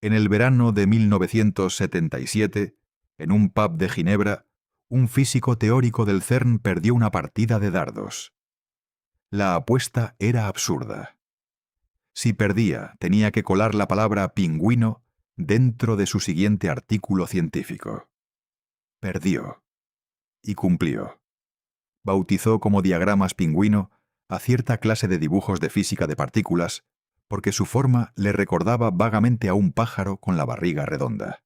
En el verano de 1977, en un pub de Ginebra, un físico teórico del CERN perdió una partida de dardos. La apuesta era absurda. Si perdía, tenía que colar la palabra pingüino dentro de su siguiente artículo científico. Perdió. Y cumplió. Bautizó como diagramas pingüino a cierta clase de dibujos de física de partículas porque su forma le recordaba vagamente a un pájaro con la barriga redonda.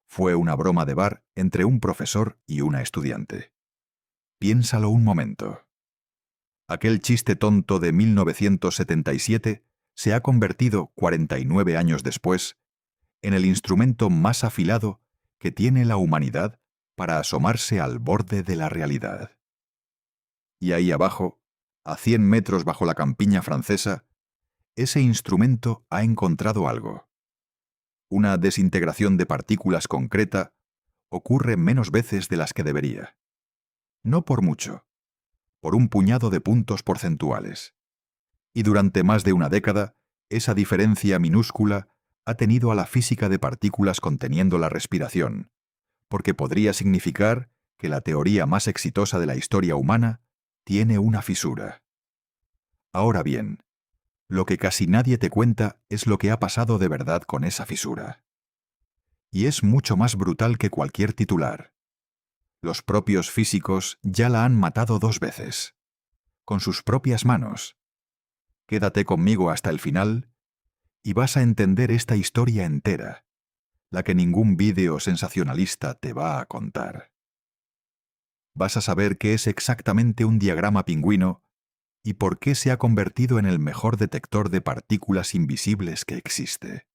Fue una broma de bar entre un profesor y una estudiante. Piénsalo un momento. Aquel chiste tonto de 1977 se ha convertido, 49 años después, en el instrumento más afilado que tiene la humanidad para asomarse al borde de la realidad. Y ahí abajo, a 100 metros bajo la campiña francesa, ese instrumento ha encontrado algo. Una desintegración de partículas concreta ocurre menos veces de las que debería. No por mucho, por un puñado de puntos porcentuales. Y durante más de una década, esa diferencia minúscula ha tenido a la física de partículas conteniendo la respiración, porque podría significar que la teoría más exitosa de la historia humana tiene una fisura. Ahora bien, lo que casi nadie te cuenta es lo que ha pasado de verdad con esa fisura. Y es mucho más brutal que cualquier titular. Los propios físicos ya la han matado 2 veces. Con sus propias manos. Quédate conmigo hasta el final y vas a entender esta historia entera, la que ningún vídeo sensacionalista te va a contar. Vas a saber qué es exactamente un diagrama pingüino y por qué se ha convertido en el mejor detector de partículas invisibles que existe.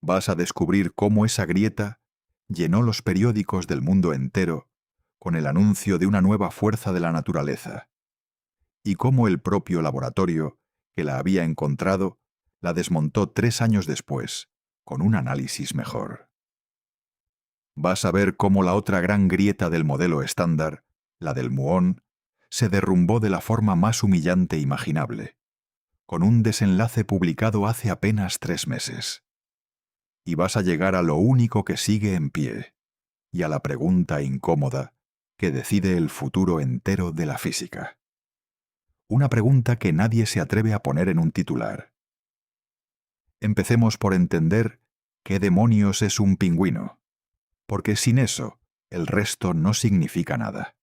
Vas a descubrir cómo esa grieta llenó los periódicos del mundo entero con el anuncio de una nueva fuerza de la naturaleza, y cómo el propio laboratorio que la había encontrado la desmontó 3 años después, con un análisis mejor. Vas a ver cómo la otra gran grieta del modelo estándar, la del muón, se derrumbó de la forma más humillante imaginable, con un desenlace publicado hace apenas 3 meses. Y vas a llegar a lo único que sigue en pie, y a la pregunta incómoda que decide el futuro entero de la física. Una pregunta que nadie se atreve a poner en un titular. Empecemos por entender qué demonios es un pingüino, porque sin eso, el resto no significa nada.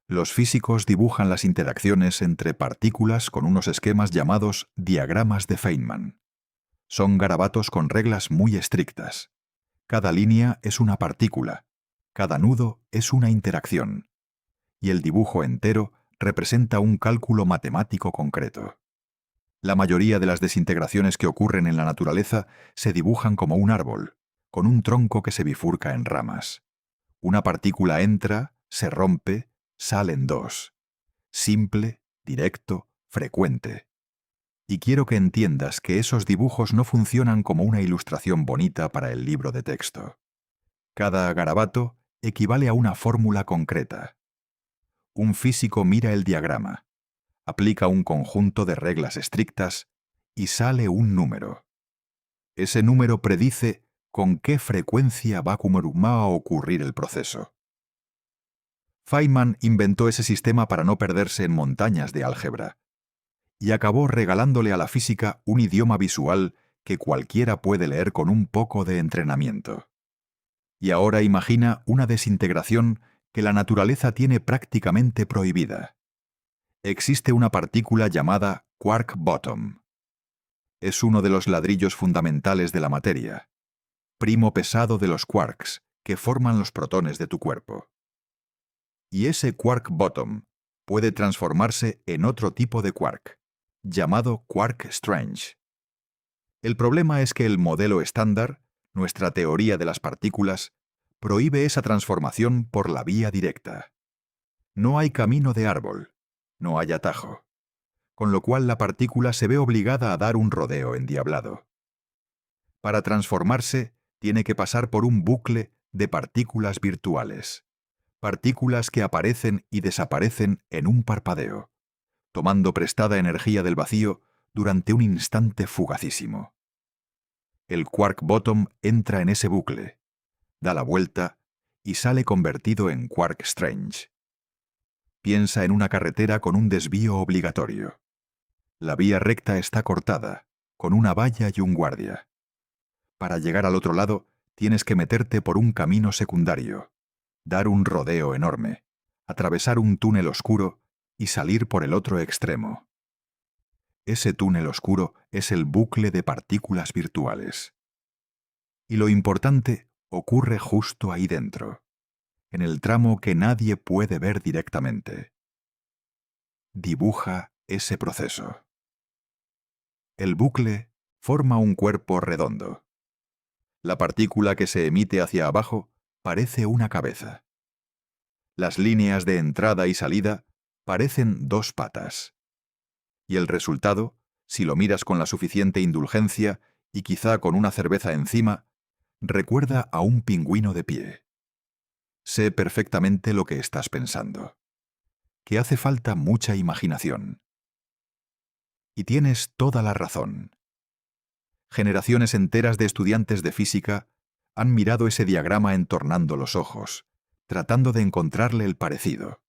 Los físicos dibujan las interacciones entre partículas con unos esquemas llamados diagramas de Feynman. Son garabatos con reglas muy estrictas. Cada línea es una partícula, cada nudo es una interacción, y el dibujo entero representa un cálculo matemático concreto. La mayoría de las desintegraciones que ocurren en la naturaleza se dibujan como un árbol, con un tronco que se bifurca en ramas. Una partícula entra, se rompe, sale en 2. Simple, directo, frecuente. Y quiero que entiendas que esos dibujos no funcionan como una ilustración bonita para el libro de texto. Cada garabato equivale a una fórmula concreta. Un físico mira el diagrama, aplica un conjunto de reglas estrictas y sale un número. Ese número predice con qué frecuencia va a ocurrir el proceso. Feynman inventó ese sistema para no perderse en montañas de álgebra, y acabó regalándole a la física un idioma visual que cualquiera puede leer con un poco de entrenamiento. Y ahora imagina una desintegración que la naturaleza tiene prácticamente prohibida. Existe una partícula llamada quark bottom. Es uno de los ladrillos fundamentales de la materia, primo pesado de los quarks que forman los protones de tu cuerpo. Y ese quark bottom puede transformarse en otro tipo de quark, llamado quark strange. El problema es que el modelo estándar, nuestra teoría de las partículas, prohíbe esa transformación por la vía directa. No hay camino de árbol, no hay atajo, con lo cual la partícula se ve obligada a dar un rodeo endiablado. Para transformarse, tiene que pasar por un bucle de partículas virtuales, partículas que aparecen y desaparecen en un parpadeo, tomando prestada energía del vacío durante un instante fugacísimo. el quark bottom entra en ese bucle, da la vuelta y sale convertido en quark strange. Piensa en una carretera con un desvío obligatorio. La vía recta está cortada, con una valla y un guardia. Para llegar al otro lado, tienes que meterte por un camino secundario, dar un rodeo enorme, atravesar un túnel oscuro y salir por el otro extremo. Ese túnel oscuro es el bucle de partículas virtuales. Y lo importante ocurre justo ahí dentro, en el tramo que nadie puede ver directamente. Dibuja ese proceso. El bucle forma un cuerpo redondo. La partícula que se emite hacia abajo parece una cabeza. Las líneas de entrada y salida parecen dos patas. Y el resultado, si lo miras con la suficiente indulgencia y quizá con una cerveza encima, recuerda a un pingüino de pie. Sé perfectamente lo que estás pensando, que hace falta mucha imaginación. Y tienes toda la razón. Generaciones enteras de estudiantes de física han mirado ese diagrama entornando los ojos, tratando de encontrarle el parecido.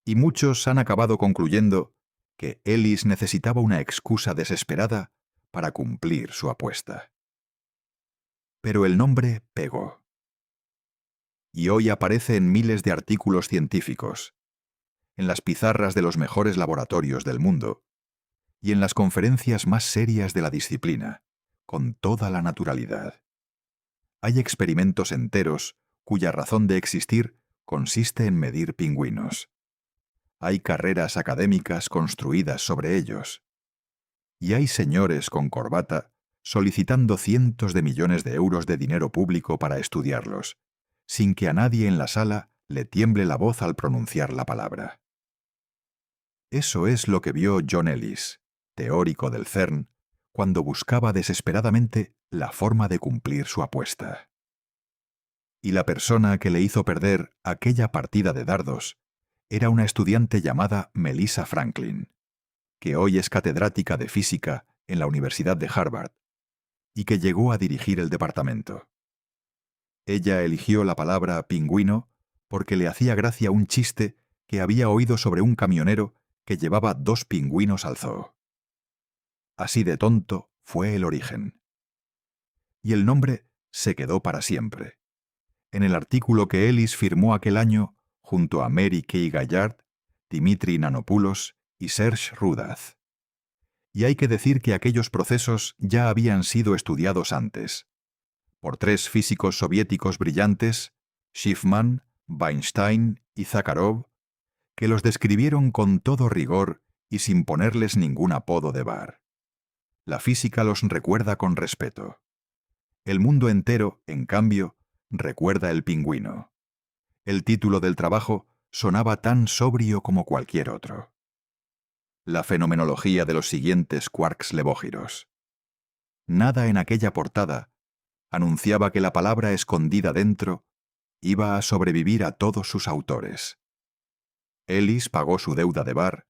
Y muchos han acabado concluyendo que Ellis necesitaba una excusa desesperada para cumplir su apuesta. Pero el nombre pegó. Y hoy aparece en miles de artículos científicos, en las pizarras de los mejores laboratorios del mundo y en las conferencias más serias de la disciplina, con toda la naturalidad. Hay experimentos enteros cuya razón de existir consiste en medir pingüinos. Hay carreras académicas construidas sobre ellos. Y hay señores con corbata solicitando cientos de millones de euros de dinero público para estudiarlos, sin que a nadie en la sala le tiemble la voz al pronunciar la palabra. Eso es lo que vio John Ellis, teórico del CERN, cuando buscaba desesperadamente la forma de cumplir su apuesta. Y la persona que le hizo perder aquella partida de dardos era una estudiante llamada Melissa Franklin, que hoy es catedrática de física en la Universidad de Harvard y que llegó a dirigir el departamento. Ella eligió la palabra pingüino porque le hacía gracia un chiste que había oído sobre un camionero que llevaba 2 pingüinos al zoo. Así de tonto fue el origen. Y el nombre se quedó para siempre. En el artículo que Ellis firmó aquel año junto a Mary Kay Gallard, Dimitri Nanopoulos y Serge Rudaz. Y hay que decir que aquellos procesos ya habían sido estudiados antes, por 3 físicos soviéticos brillantes, Schiffman, Weinstein y Zakharov, que los describieron con todo rigor y sin ponerles ningún apodo de bar. La física los recuerda con respeto. El mundo entero, en cambio, recuerda el pingüino. El título del trabajo sonaba tan sobrio como cualquier otro. La fenomenología de los siguientes quarks levógiros. Nada en aquella portada anunciaba que la palabra escondida dentro iba a sobrevivir a todos sus autores. Ellis pagó su deuda de bar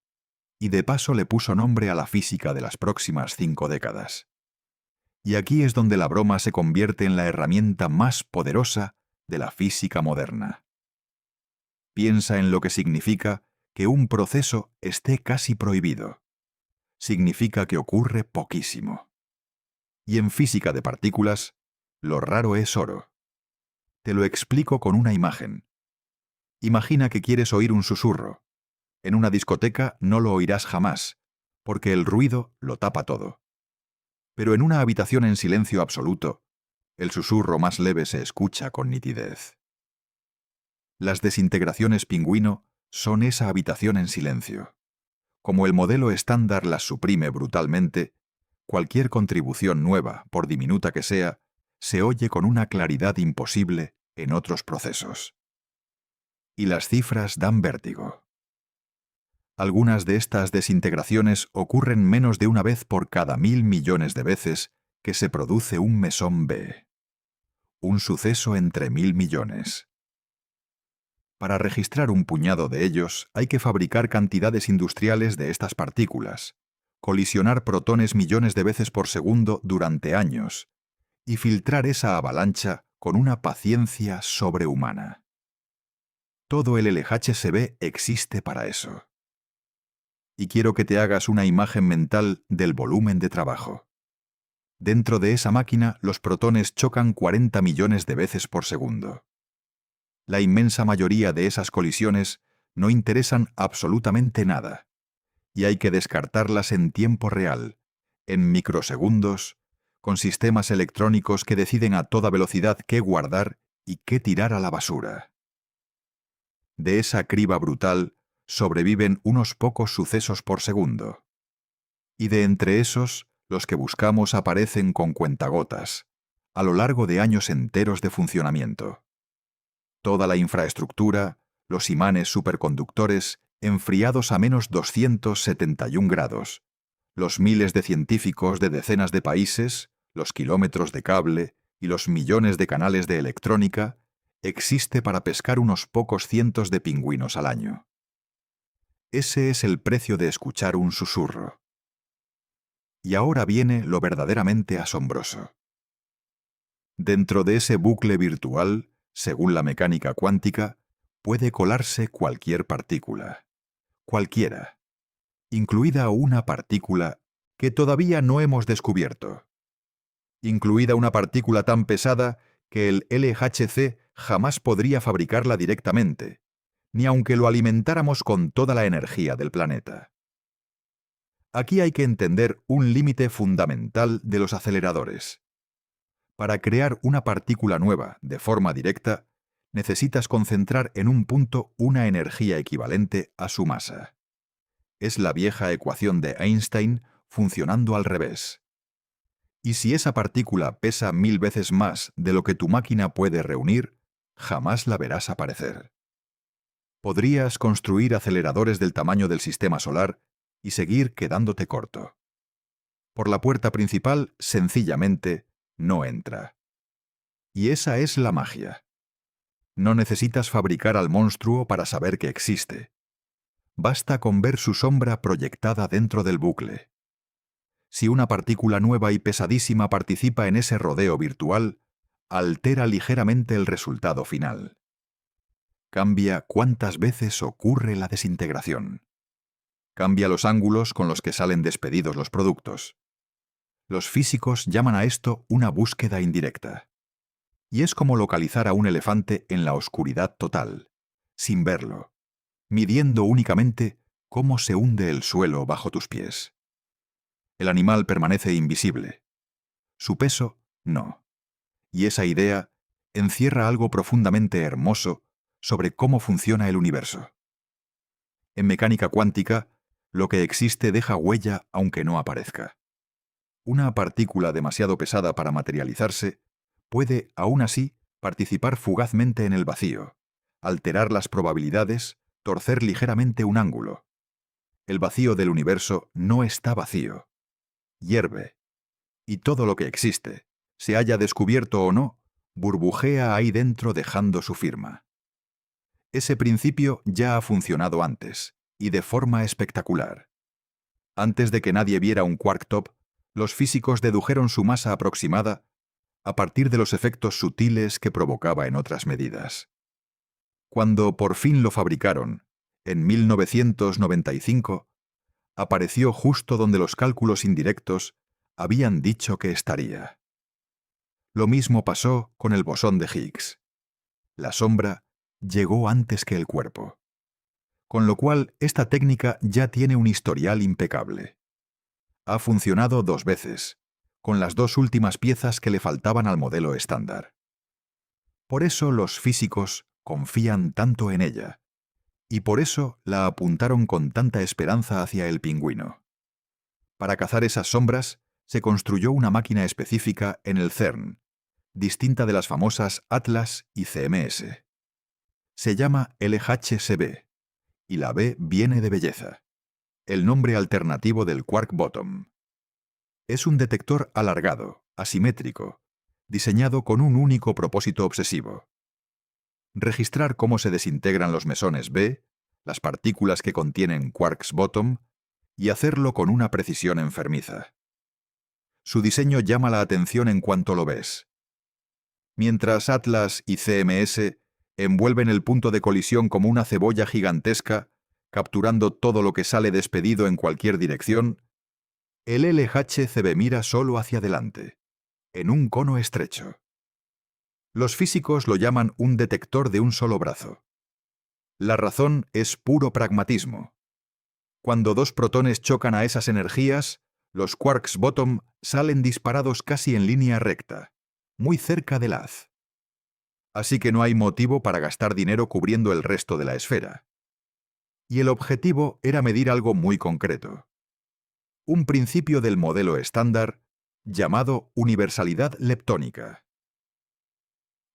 y de paso le puso nombre a la física de las próximas 5 décadas. Y aquí es donde la broma se convierte en la herramienta más poderosa de la física moderna. Piensa en lo que significa que un proceso esté casi prohibido. Significa que ocurre poquísimo. Y en física de partículas, lo raro es oro. Te lo explico con una imagen. Imagina que quieres oír un susurro. En una discoteca no lo oirás jamás, porque el ruido lo tapa todo. Pero en una habitación en silencio absoluto, el susurro más leve se escucha con nitidez. Las desintegraciones pingüino son esa habitación en silencio. Como el modelo estándar las suprime brutalmente, cualquier contribución nueva, por diminuta que sea, se oye con una claridad imposible en otros procesos. Y las cifras dan vértigo. Algunas de estas desintegraciones ocurren menos de una vez por cada 1000 millones de veces que se produce un mesón B. Un suceso entre 1000 millones. Para registrar un puñado de ellos hay que fabricar cantidades industriales de estas partículas, colisionar protones millones de veces por segundo durante años, y filtrar esa avalancha con una paciencia sobrehumana. Todo el LHCb existe para eso. Y quiero que te hagas una imagen mental del volumen de trabajo. Dentro de esa máquina, los protones chocan 40 millones de veces por segundo. La inmensa mayoría de esas colisiones no interesan absolutamente nada, y hay que descartarlas en tiempo real, en microsegundos, con sistemas electrónicos que deciden a toda velocidad qué guardar y qué tirar a la basura. De esa criba brutal sobreviven unos pocos sucesos por segundo. Y de entre esos, los que buscamos aparecen con cuentagotas, a lo largo de años enteros de funcionamiento. Toda la infraestructura, los imanes superconductores enfriados a menos 271 grados, los miles de científicos de decenas de países, los kilómetros de cable y los millones de canales de electrónica, existe para pescar unos pocos cientos de pingüinos al año. Ese es el precio de escuchar un susurro. Y ahora viene lo verdaderamente asombroso. Dentro de ese bucle virtual, según la mecánica cuántica, puede colarse cualquier partícula. Cualquiera. Incluida una partícula que todavía no hemos descubierto. Incluida una partícula tan pesada que el LHC jamás podría fabricarla directamente, ni aunque lo alimentáramos con toda la energía del planeta. Aquí hay que entender un límite fundamental de los aceleradores. Para crear una partícula nueva de forma directa, necesitas concentrar en un punto una energía equivalente a su masa. Es la vieja ecuación de Einstein funcionando al revés. Y si esa partícula pesa 1000 veces más de lo que tu máquina puede reunir, jamás la verás aparecer. Podrías construir aceleradores del tamaño del sistema solar y seguir quedándote corto. Por la puerta principal, sencillamente, no entra. Y esa es la magia. No necesitas fabricar al monstruo para saber que existe. Basta con ver su sombra proyectada dentro del bucle. Si una partícula nueva y pesadísima participa en ese rodeo virtual, altera ligeramente el resultado final. Cambia cuántas veces ocurre la desintegración. Cambia los ángulos con los que salen despedidos los productos. Los físicos llaman a esto una búsqueda indirecta. Y es como localizar a un elefante en la oscuridad total, sin verlo, midiendo únicamente cómo se hunde el suelo bajo tus pies. El animal permanece invisible. Su peso, no. Y esa idea encierra algo profundamente hermoso sobre cómo funciona el universo. En mecánica cuántica, lo que existe deja huella aunque no aparezca. Una partícula demasiado pesada para materializarse puede, aún así, participar fugazmente en el vacío, alterar las probabilidades, torcer ligeramente un ángulo. El vacío del universo no está vacío. Hierve. Y todo lo que existe, se haya descubierto o no, burbujea ahí dentro dejando su firma. Ese principio ya ha funcionado antes, y de forma espectacular. Antes de que nadie viera un quark-top, los físicos dedujeron su masa aproximada a partir de los efectos sutiles que provocaba en otras medidas. Cuando por fin lo fabricaron, en 1995, apareció justo donde los cálculos indirectos habían dicho que estaría. Lo mismo pasó con el bosón de Higgs. La sombra llegó antes que el cuerpo. Con lo cual, esta técnica ya tiene un historial impecable. Ha funcionado 2 veces, con las 2 últimas piezas que le faltaban al modelo estándar. Por eso los físicos confían tanto en ella, y por eso la apuntaron con tanta esperanza hacia el pingüino. Para cazar esas sombras, se construyó una máquina específica en el CERN, distinta de las famosas Atlas y CMS. Se llama LHCb, y la B viene de belleza, el nombre alternativo del quark bottom. Es un detector alargado, asimétrico, diseñado con un único propósito obsesivo: registrar cómo se desintegran los mesones B, las partículas que contienen quarks bottom, y hacerlo con una precisión enfermiza. Su diseño llama la atención en cuanto lo ves. Mientras Atlas y CMS envuelven el punto de colisión como una cebolla gigantesca, capturando todo lo que sale despedido en cualquier dirección, el LHCb mira solo hacia adelante, en un cono estrecho. Los físicos lo llaman un detector de un solo brazo. La razón es puro pragmatismo. Cuando dos protones chocan a esas energías, los quarks bottom salen disparados casi en línea recta, muy cerca del haz. Así que no hay motivo para gastar dinero cubriendo el resto de la esfera. Y el objetivo era medir algo muy concreto. Un principio del modelo estándar llamado universalidad leptónica.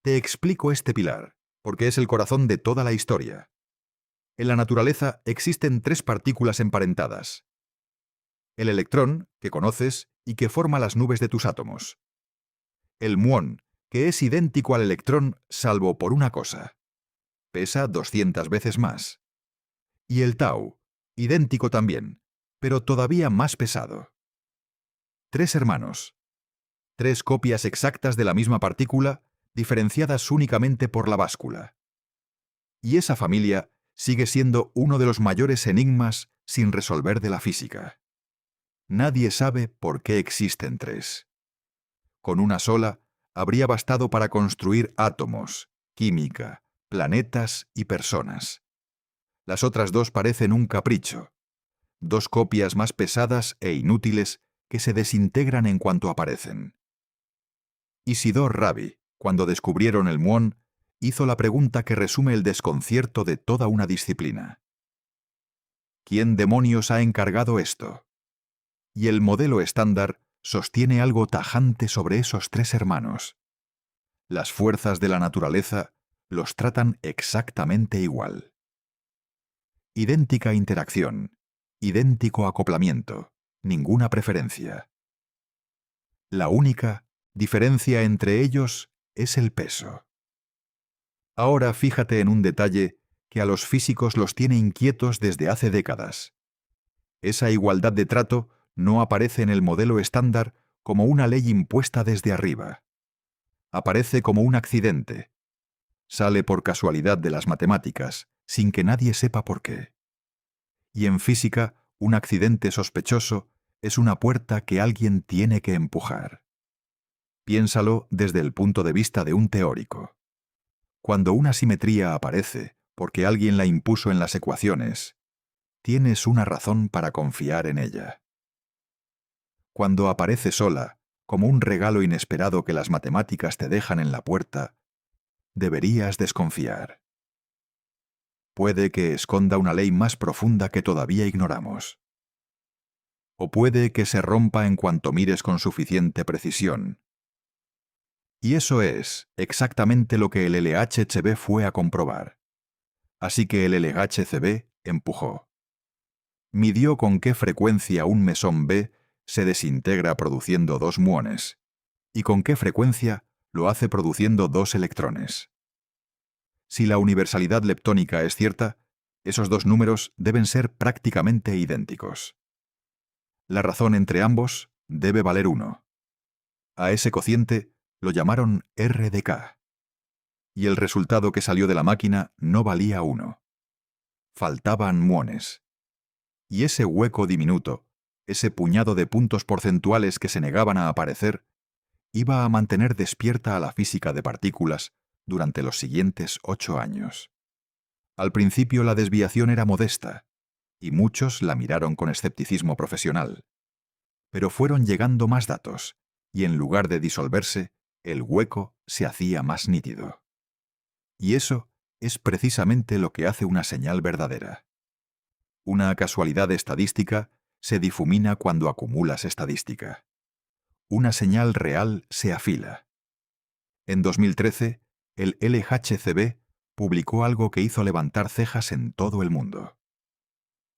Te explico este pilar, porque es el corazón de toda la historia. En la naturaleza existen tres partículas emparentadas. El electrón, que conoces y que forma las nubes de tus átomos. El muón, que es idéntico al electrón salvo por una cosa. Pesa 200 veces más. Y el tau, idéntico también, pero todavía más pesado. Tres hermanos. Tres copias exactas de la misma partícula, diferenciadas únicamente por la báscula. Y esa familia sigue siendo uno de los mayores enigmas sin resolver de la física. Nadie sabe por qué existen tres. Con una sola, habría bastado para construir átomos, química, planetas y personas. Las otras dos parecen un capricho. Dos copias más pesadas e inútiles que se desintegran en cuanto aparecen. Isidor Rabi, cuando descubrieron el muón, hizo la pregunta que resume el desconcierto de toda una disciplina. ¿Quién demonios ha encargado esto? Y el modelo estándar sostiene algo tajante sobre esos tres hermanos. Las fuerzas de la naturaleza los tratan exactamente igual. Idéntica interacción, idéntico acoplamiento, ninguna preferencia. La única diferencia entre ellos es el peso. Ahora fíjate en un detalle que a los físicos los tiene inquietos desde hace décadas. Esa igualdad de trato no aparece en el modelo estándar como una ley impuesta desde arriba. Aparece como un accidente. Sale por casualidad de las matemáticas, sin que nadie sepa por qué. Y en física, un accidente sospechoso es una puerta que alguien tiene que empujar. Piénsalo desde el punto de vista de un teórico. Cuando una simetría aparece porque alguien la impuso en las ecuaciones, tienes una razón para confiar en ella. Cuando aparece sola, como un regalo inesperado que las matemáticas te dejan en la puerta, deberías desconfiar. Puede que esconda una ley más profunda que todavía ignoramos. O puede que se rompa en cuanto mires con suficiente precisión. Y eso es exactamente lo que el LHCb fue a comprobar. Así que el LHCb empujó. Midió con qué frecuencia un mesón B se desintegra produciendo dos muones, y con qué frecuencia lo hace produciendo dos electrones. Si la universalidad leptónica es cierta, esos dos números deben ser prácticamente idénticos. La razón entre ambos debe valer 1. A ese cociente lo llamaron R de K. Y el resultado que salió de la máquina no valía 1. Faltaban muones. Y ese hueco diminuto, ese puñado de puntos porcentuales que se negaban a aparecer, iba a mantener despierta a la física de partículas durante los siguientes 8 años. Al principio la desviación era modesta, y muchos la miraron con escepticismo profesional. Pero fueron llegando más datos, y en lugar de disolverse, el hueco se hacía más nítido. Y eso es precisamente lo que hace una señal verdadera. Una casualidad estadística se difumina cuando acumulas estadística. Una señal real se afila. En 2013, el LHCb publicó algo que hizo levantar cejas en todo el mundo.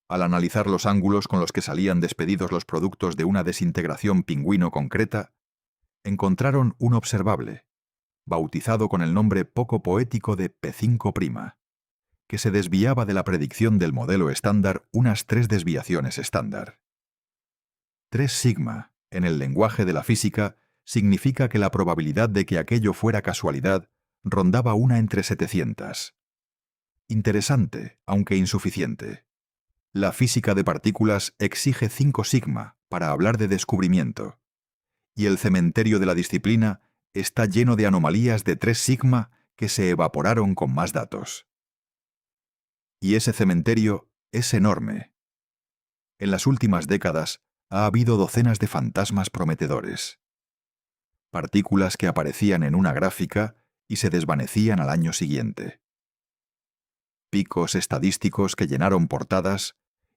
Al analizar los ángulos con los que salían despedidos los productos de una desintegración pingüino concreta, encontraron un observable, bautizado con el nombre poco poético de P5', que se desviaba de la predicción del modelo estándar unas 3 desviaciones estándar. 3 sigma, En el lenguaje de la física, significa que la probabilidad de que aquello fuera casualidad rondaba una entre 700. Interesante, aunque insuficiente. La física de partículas exige 5 sigma para hablar de descubrimiento, y el cementerio de la disciplina está lleno de anomalías de 3 sigma que se evaporaron con más datos. Y ese cementerio es enorme. En las últimas décadas ha habido docenas de fantasmas prometedores. Partículas que aparecían en una gráfica y se desvanecían al año siguiente. Picos estadísticos que llenaron portadas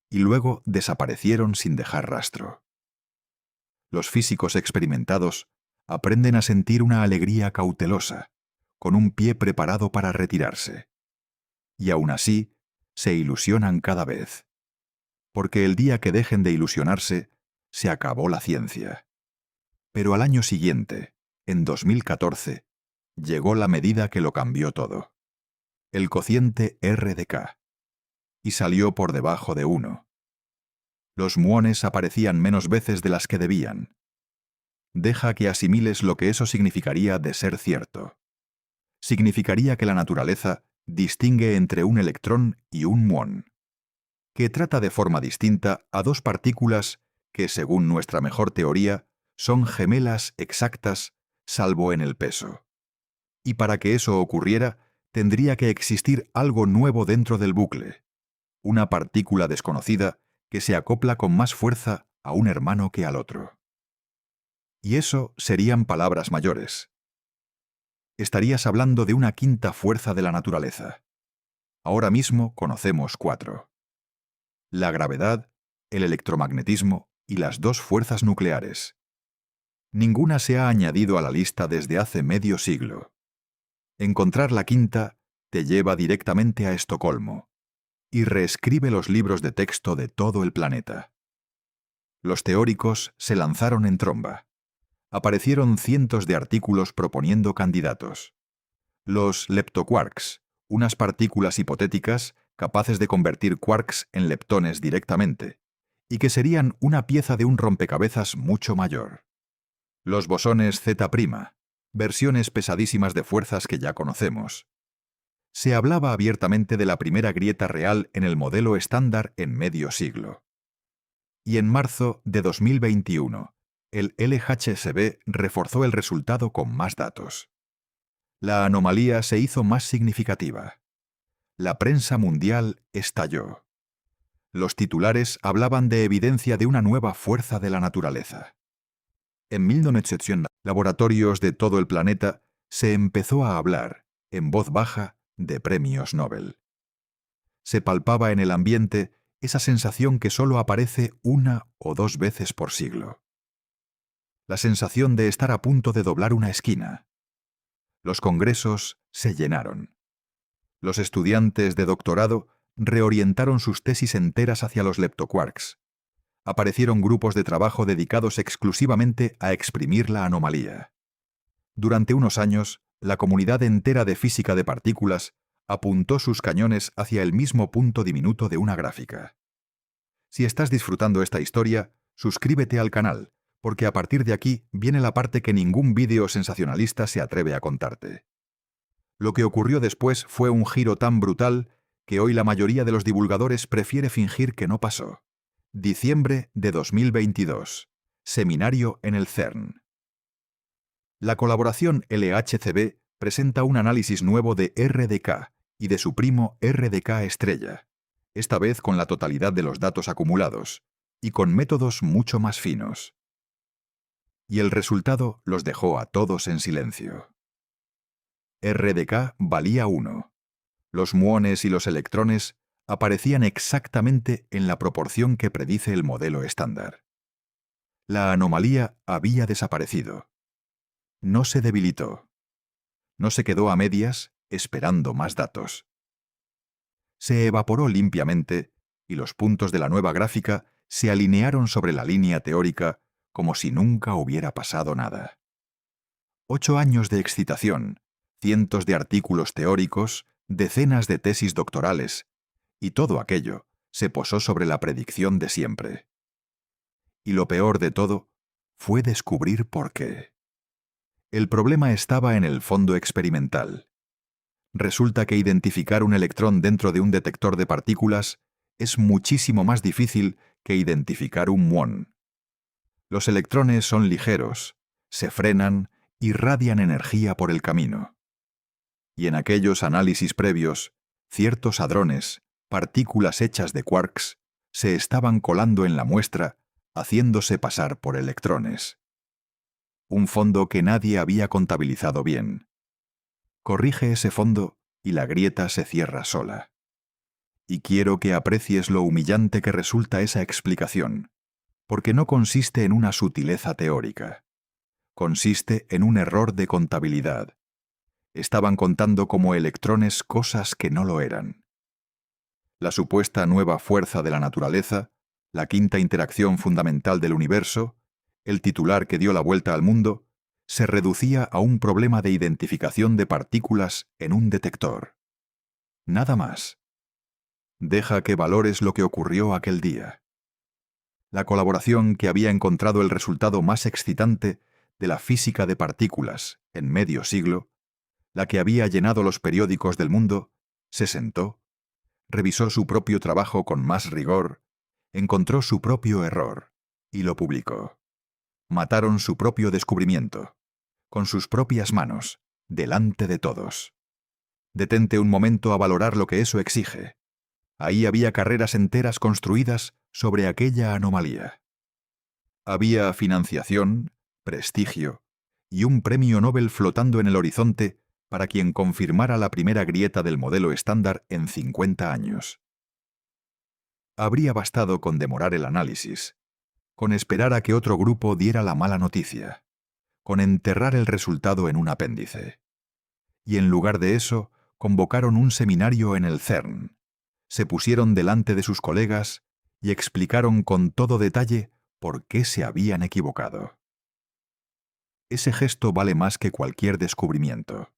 y luego desaparecieron sin dejar rastro. Los físicos experimentados aprenden a sentir una alegría cautelosa, con un pie preparado para retirarse. Y aún así, se ilusionan cada vez. Porque el día que dejen de ilusionarse, se acabó la ciencia. Pero al año siguiente, en 2014, llegó la medida que lo cambió todo. El cociente R de K. Y salió por debajo de 1. Los muones aparecían menos veces de las que debían. Deja que asimiles lo que eso significaría de ser cierto. Significaría que la naturaleza distingue entre un electrón y un muón, que trata de forma distinta a dos partículas que, según nuestra mejor teoría, son gemelas exactas, salvo en el peso. Y para que eso ocurriera, tendría que existir algo nuevo dentro del bucle, una partícula desconocida que se acopla con más fuerza a un hermano que al otro. Y eso serían palabras mayores. Estarías hablando de una quinta fuerza de la naturaleza. Ahora mismo conocemos 4. La gravedad, el electromagnetismo y las 2 fuerzas nucleares. Ninguna se ha añadido a la lista desde hace medio siglo. Encontrar la quinta te lleva directamente a Estocolmo y reescribe los libros de texto de todo el planeta. Los teóricos se lanzaron en tromba. Aparecieron cientos de artículos proponiendo candidatos. Los leptoquarks, unas partículas hipotéticas capaces de convertir quarks en leptones directamente, y que serían una pieza de un rompecabezas mucho mayor. Los bosones Z', versiones pesadísimas de fuerzas que ya conocemos. Se hablaba abiertamente de la primera grieta real en el modelo estándar en medio siglo. Y en marzo de 2021, el LHCb reforzó el resultado con más datos. La anomalía se hizo más significativa. La prensa mundial estalló. Los titulares hablaban de evidencia de una nueva fuerza de la naturaleza. En 1900, laboratorios de todo el planeta se empezó a hablar, en voz baja, de premios Nobel. Se palpaba en el ambiente esa sensación que solo aparece 1 o 2 veces por siglo. La sensación de estar a punto de doblar una esquina. Los congresos se llenaron. Los estudiantes de doctorado reorientaron sus tesis enteras hacia los leptoquarks. Aparecieron grupos de trabajo dedicados exclusivamente a exprimir la anomalía. Durante unos años, la comunidad entera de física de partículas apuntó sus cañones hacia el mismo punto diminuto de una gráfica. Si estás disfrutando esta historia, suscríbete al canal, porque a partir de aquí viene la parte que ningún vídeo sensacionalista se atreve a contarte. Lo que ocurrió después fue un giro tan brutal que hoy la mayoría de los divulgadores prefiere fingir que no pasó. Diciembre de 2022. Seminario en el CERN. La colaboración LHCb presenta un análisis nuevo de R de K y de su primo R de K estrella, esta vez con la totalidad de los datos acumulados, y con métodos mucho más finos. Y el resultado los dejó a todos en silencio. R de K valía 1. Los muones y los electrones aparecían exactamente en la proporción que predice el modelo estándar. La anomalía había desaparecido. No se debilitó. No se quedó a medias esperando más datos. Se evaporó limpiamente y los puntos de la nueva gráfica se alinearon sobre la línea teórica como si nunca hubiera pasado nada. 8 años de excitación, cientos de artículos teóricos, decenas de tesis doctorales, y todo aquello se posó sobre la predicción de siempre. Y lo peor de todo fue descubrir por qué. El problema estaba en el fondo experimental. Resulta que identificar un electrón dentro de un detector de partículas es muchísimo más difícil que identificar un muón. Los electrones son ligeros, se frenan, irradian energía por el camino. Y en aquellos análisis previos, ciertos hadrones, partículas hechas de quarks, se estaban colando en la muestra, haciéndose pasar por electrones. Un fondo que nadie había contabilizado bien. Corrige ese fondo y la grieta se cierra sola. Y quiero que aprecies lo humillante que resulta esa explicación, porque no consiste en una sutileza teórica. Consiste en un error de contabilidad. Estaban contando como electrones cosas que no lo eran. La supuesta nueva fuerza de la naturaleza, la quinta interacción fundamental del universo, el titular que dio la vuelta al mundo, se reducía a un problema de identificación de partículas en un detector. Nada más. Deja que valores lo que ocurrió aquel día. La colaboración que había encontrado el resultado más excitante de la física de partículas en medio siglo, la que había llenado los periódicos del mundo, se sentó, revisó su propio trabajo con más rigor, encontró su propio error y lo publicó. Mataron su propio descubrimiento, con sus propias manos, delante de todos. Detente un momento a valorar lo que eso exige. Ahí había carreras enteras construidas sobre aquella anomalía. Había financiación, prestigio y un premio Nobel flotando en el horizonte para quien confirmara la primera grieta del modelo estándar en 50 años. Habría bastado con demorar el análisis, con esperar a que otro grupo diera la mala noticia, con enterrar el resultado en un apéndice. Y en lugar de eso, convocaron un seminario en el CERN, se pusieron delante de sus colegas y explicaron con todo detalle por qué se habían equivocado. Ese gesto vale más que cualquier descubrimiento.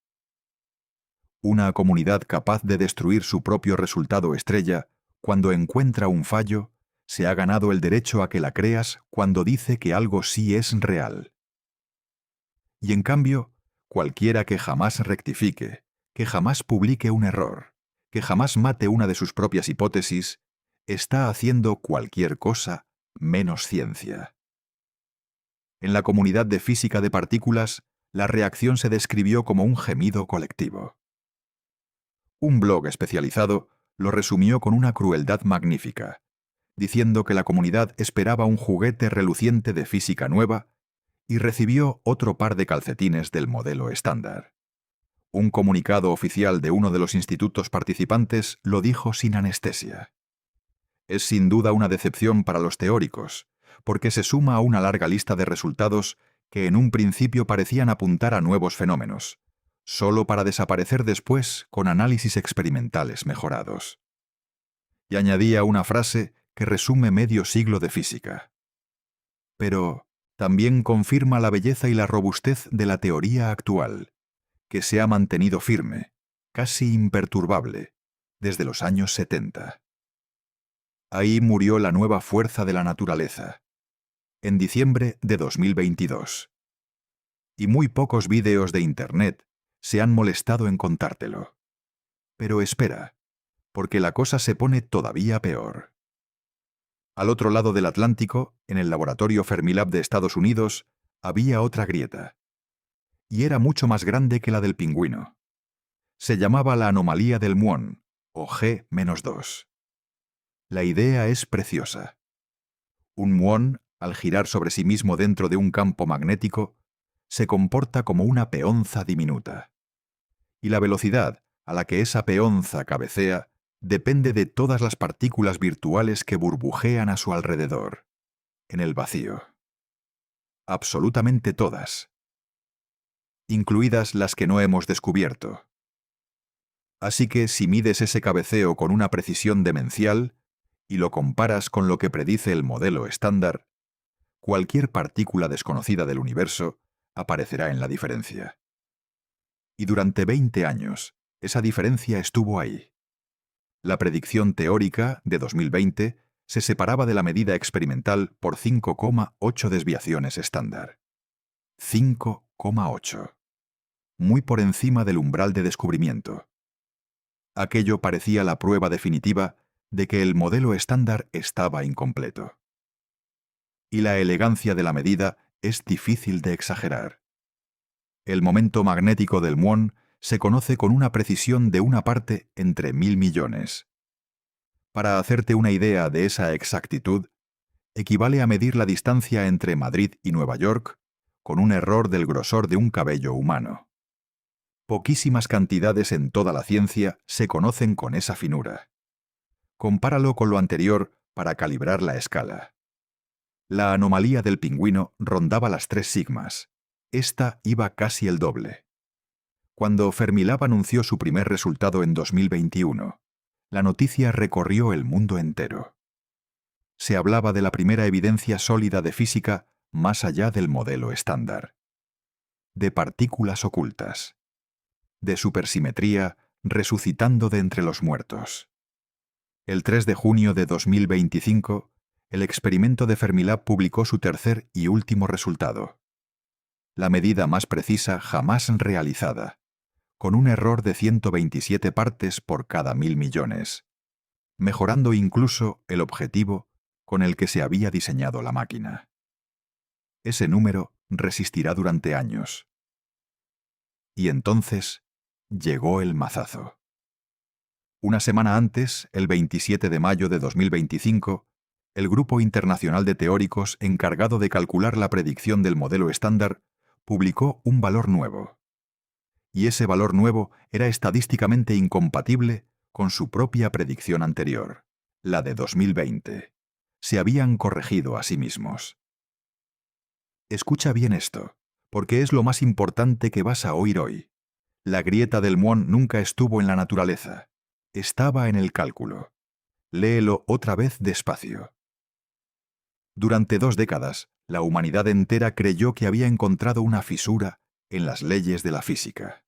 Una comunidad capaz de destruir su propio resultado estrella cuando encuentra un fallo, se ha ganado el derecho a que la creas cuando dice que algo sí es real. Y en cambio, cualquiera que jamás rectifique, que jamás publique un error, que jamás mate una de sus propias hipótesis, está haciendo cualquier cosa menos ciencia. En la comunidad de física de partículas, la reacción se describió como un gemido colectivo. Un blog especializado lo resumió con una crueldad magnífica, diciendo que la comunidad esperaba un juguete reluciente de física nueva y recibió otro par de calcetines del modelo estándar. Un comunicado oficial de uno de los institutos participantes lo dijo sin anestesia. Es sin duda una decepción para los teóricos, porque se suma a una larga lista de resultados que en un principio parecían apuntar a nuevos fenómenos, solo para desaparecer después con análisis experimentales mejorados. Y añadía una frase que resume medio siglo de física. Pero también confirma la belleza y la robustez de la teoría actual, que se ha mantenido firme, casi imperturbable, desde los años 70. Ahí murió la nueva fuerza de la naturaleza, en diciembre de 2022. Y muy pocos vídeos de Internet se han molestado en contártelo. Pero espera, porque la cosa se pone todavía peor. Al otro lado del Atlántico, en el laboratorio Fermilab de Estados Unidos, había otra grieta. Y era mucho más grande que la del pingüino. Se llamaba la anomalía del muón, o G-2. La idea es preciosa. Un muón, al girar sobre sí mismo dentro de un campo magnético, se comporta como una peonza diminuta. Y la velocidad a la que esa peonza cabecea depende de todas las partículas virtuales que burbujean a su alrededor, en el vacío. Absolutamente todas, incluidas las que no hemos descubierto. Así que si mides ese cabeceo con una precisión demencial y lo comparas con lo que predice el modelo estándar, cualquier partícula desconocida del universo aparecerá en la diferencia. Y durante 20 años, esa diferencia estuvo ahí. La predicción teórica de 2020 se separaba de la medida experimental por 5,8 desviaciones estándar. 5,8. Muy por encima del umbral de descubrimiento. Aquello parecía la prueba definitiva de que el modelo estándar estaba incompleto. Y la elegancia de la medida es difícil de exagerar. El momento magnético del muón se conoce con una precisión de una parte entre 1000 millones. Para hacerte una idea de esa exactitud, equivale a medir la distancia entre Madrid y Nueva York con un error del grosor de un cabello humano. Poquísimas cantidades en toda la ciencia se conocen con esa finura. Compáralo con lo anterior para calibrar la escala. La anomalía del pingüino rondaba las 3 sigmas. Esta iba casi el doble. Cuando Fermilab anunció su primer resultado en 2021, la noticia recorrió el mundo entero. Se hablaba de la primera evidencia sólida de física más allá del modelo estándar. De partículas ocultas. De supersimetría resucitando de entre los muertos. El 3 de junio de 2025, el experimento de Fermilab publicó su tercer y último resultado. La medida más precisa jamás realizada, con un error de 127 partes por cada 1000 millones, mejorando incluso el objetivo con el que se había diseñado la máquina. Ese número resistirá durante años. Y entonces llegó el mazazo. Una semana antes, el 27 de mayo de 2025, el Grupo Internacional de Teóricos encargado de calcular la predicción del modelo estándar publicó un valor nuevo. Y ese valor nuevo era estadísticamente incompatible con su propia predicción anterior, la de 2020. Se habían corregido a sí mismos. Escucha bien esto, porque es lo más importante que vas a oír hoy. La grieta del muón nunca estuvo en la naturaleza. Estaba en el cálculo. Léelo otra vez despacio. Durante 2 décadas, la humanidad entera creyó que había encontrado una fisura en las leyes de la física.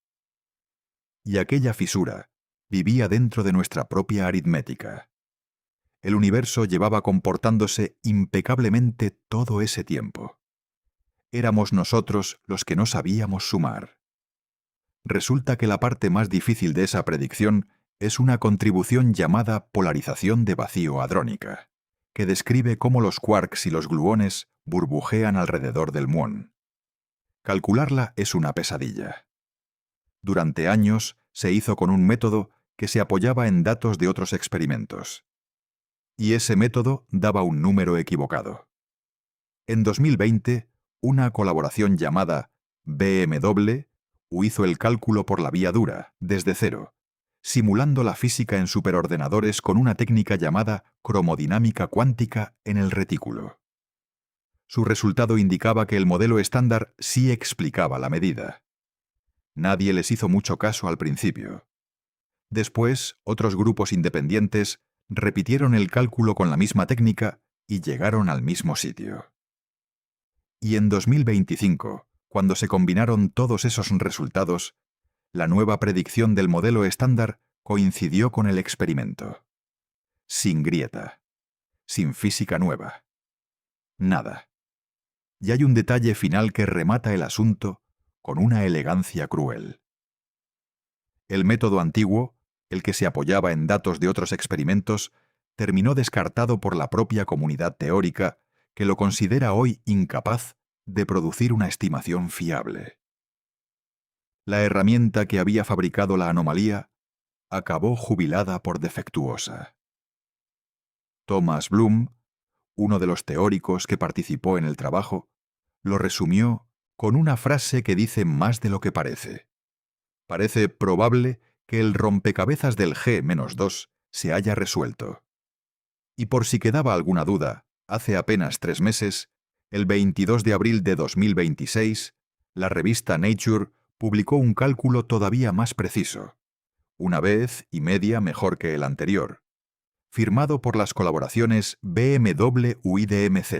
Y aquella fisura vivía dentro de nuestra propia aritmética. El universo llevaba comportándose impecablemente todo ese tiempo. Éramos nosotros los que no sabíamos sumar. Resulta que la parte más difícil de esa predicción es una contribución llamada polarización de vacío hadrónica, que describe cómo los quarks y los gluones burbujean alrededor del muón. Calcularla es una pesadilla. Durante años se hizo con un método que se apoyaba en datos de otros experimentos. Y ese método daba un número equivocado. En 2020, una colaboración llamada BMW hizo el cálculo por la vía dura, desde cero, simulando la física en superordenadores con una técnica llamada cromodinámica cuántica en el retículo. Su resultado indicaba que el modelo estándar sí explicaba la medida. Nadie les hizo mucho caso al principio. Después, otros grupos independientes repitieron el cálculo con la misma técnica y llegaron al mismo sitio. Y en 2025, cuando se combinaron todos esos resultados, la nueva predicción del modelo estándar coincidió con el experimento. Sin grieta. Sin física nueva. Nada. Y hay un detalle final que remata el asunto con una elegancia cruel. El método antiguo, el que se apoyaba en datos de otros experimentos, terminó descartado por la propia comunidad teórica, que lo considera hoy incapaz de producir una estimación fiable. La herramienta que había fabricado la anomalía acabó jubilada por defectuosa. Thomas Bloom, uno de los teóricos que participó en el trabajo, lo resumió con una frase que dice más de lo que parece. Parece probable que el rompecabezas del G-2 se haya resuelto. Y por si quedaba alguna duda, hace apenas 3 meses, el 22 de abril de 2026, la revista Nature publicó un cálculo todavía más preciso, 1,5 veces mejor que el anterior, firmado por las colaboraciones BMW y IDMZ.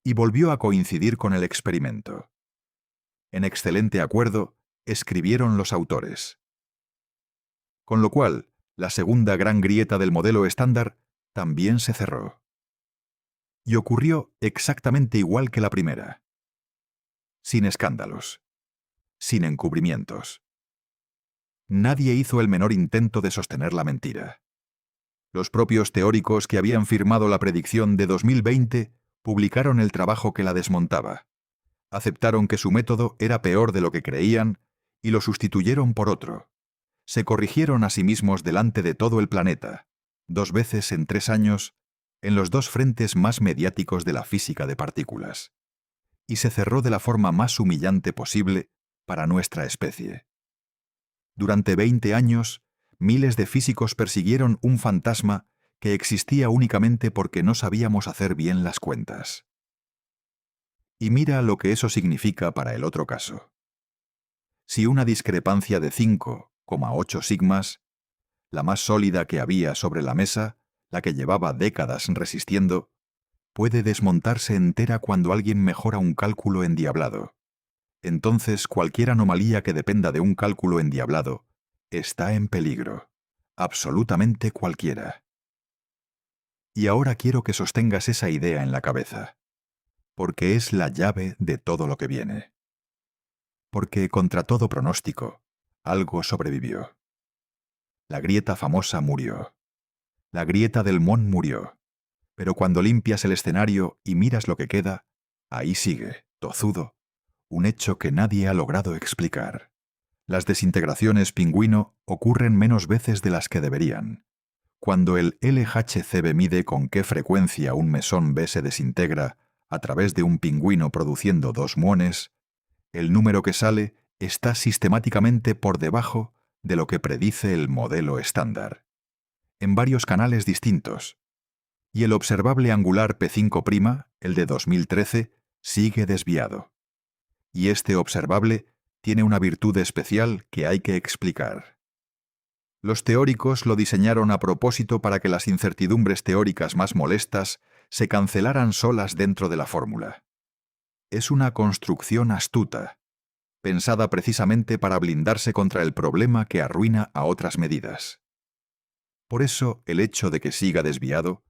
Y volvió a coincidir con el experimento. En excelente acuerdo, escribieron los autores. Con lo cual, la segunda gran grieta del modelo estándar también se cerró. Y ocurrió exactamente igual que la primera. Sin escándalos. Sin encubrimientos. Nadie hizo el menor intento de sostener la mentira. Los propios teóricos que habían firmado la predicción de 2020 publicaron el trabajo que la desmontaba. Aceptaron que su método era peor de lo que creían y lo sustituyeron por otro. Se corrigieron a sí mismos delante de todo el planeta, 2 veces en 3 años, en los 2 frentes más mediáticos de la física de partículas. Y se cerró de la forma más humillante posible para nuestra especie. Durante 20 años, miles de físicos persiguieron un fantasma que existía únicamente porque no sabíamos hacer bien las cuentas. Y mira lo que eso significa para el otro caso. Si una discrepancia de 5,8 sigmas, la más sólida que había sobre la mesa, la que llevaba décadas resistiendo, puede desmontarse entera cuando alguien mejora un cálculo endiablado. Entonces cualquier anomalía que dependa de un cálculo endiablado está en peligro, absolutamente cualquiera. Y ahora quiero que sostengas esa idea en la cabeza, porque es la llave de todo lo que viene. Porque contra todo pronóstico, algo sobrevivió. La grieta famosa murió. La grieta del Mon murió. Pero cuando limpias el escenario y miras lo que queda, ahí sigue, tozudo, un hecho que nadie ha logrado explicar. Las desintegraciones pingüino ocurren menos veces de las que deberían. Cuando el LHCb mide con qué frecuencia un mesón B se desintegra a través de un pingüino produciendo 2 muones, el número que sale está sistemáticamente por debajo de lo que predice el modelo estándar, en varios canales distintos. Y el observable angular P5', el de 2013, sigue desviado. Y este observable tiene una virtud especial que hay que explicar. Los teóricos lo diseñaron a propósito para que las incertidumbres teóricas más molestas se cancelaran solas dentro de la fórmula. Es una construcción astuta, pensada precisamente para blindarse contra el problema que arruina a otras medidas. Por eso, el hecho de que siga desviado,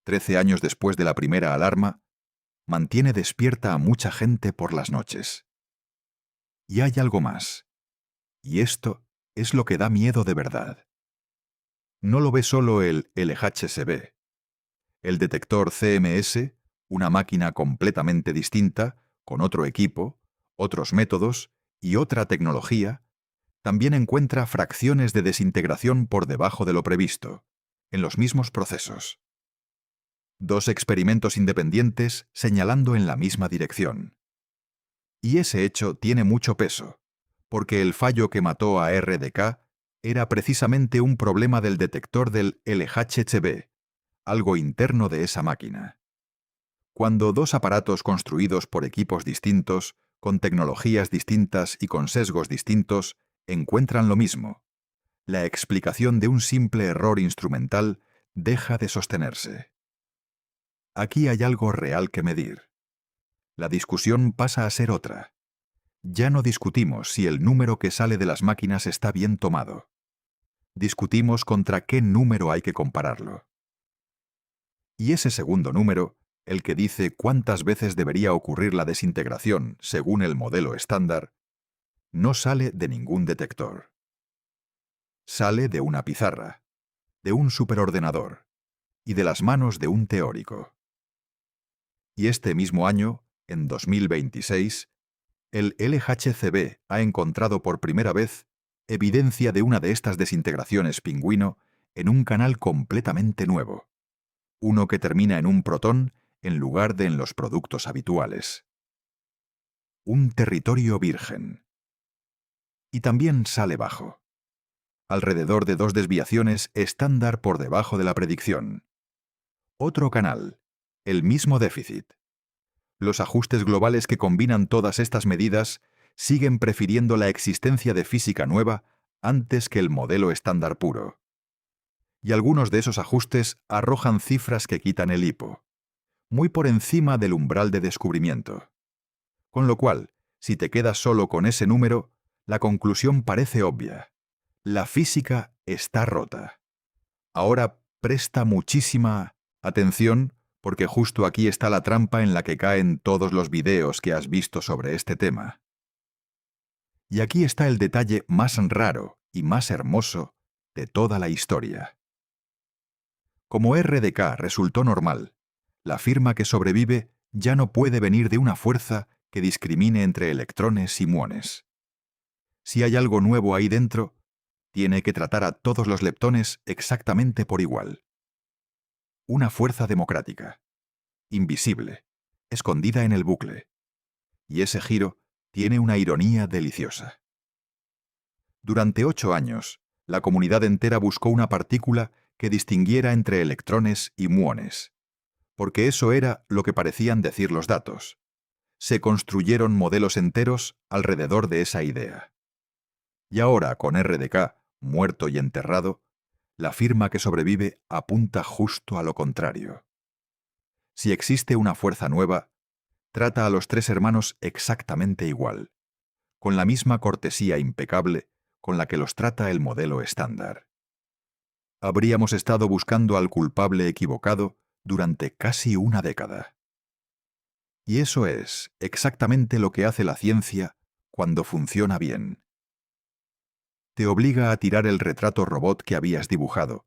13 años después de la primera alarma, mantiene despierta a mucha gente por las noches. Y hay algo más. Y esto es lo que da miedo de verdad. No lo ve solo el LHCb. El detector CMS, una máquina completamente distinta, con otro equipo, otros métodos y otra tecnología, también encuentra fracciones de desintegración por debajo de lo previsto, en los mismos procesos. 2 experimentos independientes señalando en la misma dirección. Y ese hecho tiene mucho peso, porque el fallo que mató a RDK era precisamente un problema del detector del LHCb, algo interno de esa máquina. Cuando 2 aparatos construidos por equipos distintos, con tecnologías distintas y con sesgos distintos, encuentran lo mismo, la explicación de un simple error instrumental deja de sostenerse. Aquí hay algo real que medir. La discusión pasa a ser otra. Ya no discutimos si el número que sale de las máquinas está bien tomado. Discutimos contra qué número hay que compararlo. Y ese segundo número, el que dice cuántas veces debería ocurrir la desintegración según el modelo estándar, no sale de ningún detector. Sale de una pizarra, de un superordenador y de las manos de un teórico. Y este mismo año, en 2026, el LHCb ha encontrado por primera vez evidencia de una de estas desintegraciones pingüino en un canal completamente nuevo, uno que termina en un protón en lugar de en los productos habituales. Un territorio virgen. Y también sale bajo, alrededor de 2 desviaciones estándar por debajo de la predicción. Otro canal, el mismo déficit. Los ajustes globales que combinan todas estas medidas siguen prefiriendo la existencia de física nueva antes que el modelo estándar puro. Y algunos de esos ajustes arrojan cifras que quitan el hipo, muy por encima del umbral de descubrimiento. Con lo cual, si te quedas solo con ese número, la conclusión parece obvia. La física está rota. Ahora presta muchísima Atención, porque justo aquí está la trampa en la que caen todos los videos que has visto sobre este tema. Y aquí está el detalle más raro y más hermoso de toda la historia. Como RDK resultó normal, la firma que sobrevive ya no puede venir de una fuerza que discrimine entre electrones y muones. Si hay algo nuevo ahí dentro, tiene que tratar a todos los leptones exactamente por igual. Una fuerza democrática, invisible, escondida en el bucle. Y ese giro tiene una ironía deliciosa. Durante 8 años, la comunidad entera buscó una partícula que distinguiera entre electrones y muones, porque eso era lo que parecían decir los datos. Se construyeron modelos enteros alrededor de esa idea. Y ahora, con RDK muerto y enterrado, la firma que sobrevive apunta justo a lo contrario. Si existe una fuerza nueva, trata a los 3 hermanos exactamente igual, con la misma cortesía impecable con la que los trata el modelo estándar. Habríamos estado buscando al culpable equivocado durante casi una década. Y eso es exactamente lo que hace la ciencia cuando funciona bien. Te obliga a tirar el retrato robot que habías dibujado,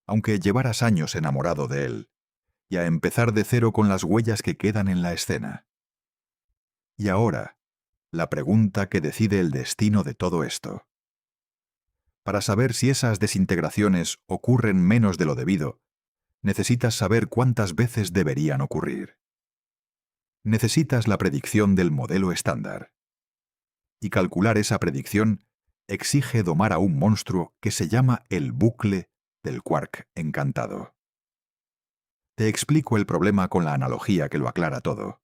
aunque llevaras años enamorado de él, y a empezar de cero con las huellas que quedan en la escena. Y ahora, la pregunta que decide el destino de todo esto. Para saber si esas desintegraciones ocurren menos de lo debido, necesitas saber cuántas veces deberían ocurrir. Necesitas la predicción del modelo estándar. Y calcular esa predicción exige domar a un monstruo que se llama el bucle del quark encantado. Te explico el problema con la analogía que lo aclara todo.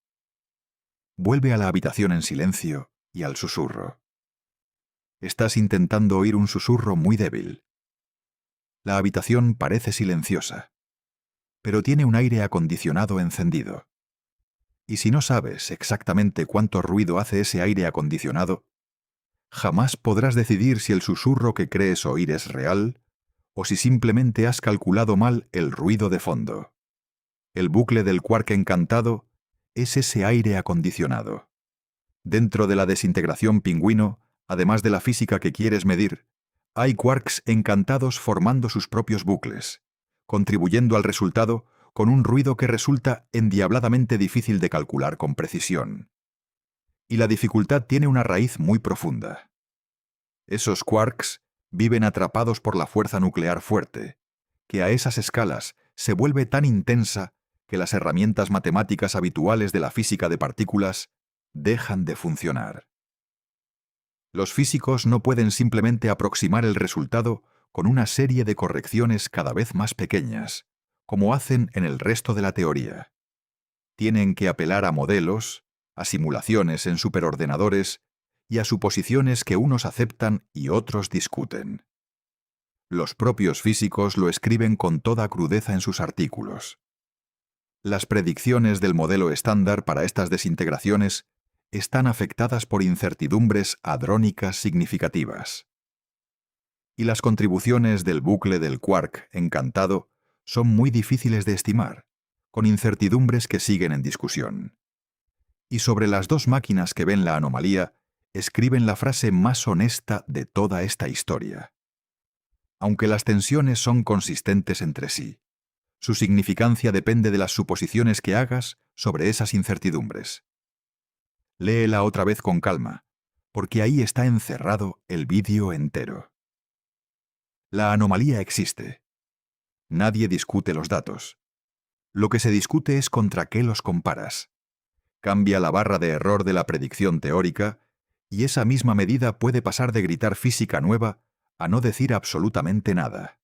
Vuelve a la habitación en silencio y al susurro. Estás intentando oír un susurro muy débil. La habitación parece silenciosa, pero tiene un aire acondicionado encendido. Y si no sabes exactamente cuánto ruido hace ese aire acondicionado, jamás podrás decidir si el susurro que crees oír es real o si simplemente has calculado mal el ruido de fondo. El bucle del quark encantado es ese aire acondicionado. Dentro de la desintegración pingüino, además de la física que quieres medir, hay quarks encantados formando sus propios bucles, contribuyendo al resultado con un ruido que resulta endiabladamente difícil de calcular con precisión. Y la dificultad tiene una raíz muy profunda. Esos quarks viven atrapados por la fuerza nuclear fuerte, que a esas escalas se vuelve tan intensa que las herramientas matemáticas habituales de la física de partículas dejan de funcionar. Los físicos no pueden simplemente aproximar el resultado con una serie de correcciones cada vez más pequeñas, como hacen en el resto de la teoría. Tienen que apelar a modelos, a simulaciones en superordenadores y a suposiciones que unos aceptan y otros discuten. Los propios físicos lo escriben con toda crudeza en sus artículos. Las predicciones del modelo estándar para estas desintegraciones están afectadas por incertidumbres hadrónicas significativas. Y las contribuciones del bucle del quark encantado son muy difíciles de estimar, con incertidumbres que siguen en discusión. Y sobre las 2 máquinas que ven la anomalía, escriben la frase más honesta de toda esta historia. Aunque las tensiones son consistentes entre sí, su significancia depende de las suposiciones que hagas sobre esas incertidumbres. Léela otra vez con calma, porque ahí está encerrado el vídeo entero. La anomalía existe. Nadie discute los datos. Lo que se discute es contra qué los comparas. Cambia la barra de error de la predicción teórica, y esa misma medida puede pasar de gritar física nueva a no decir absolutamente nada.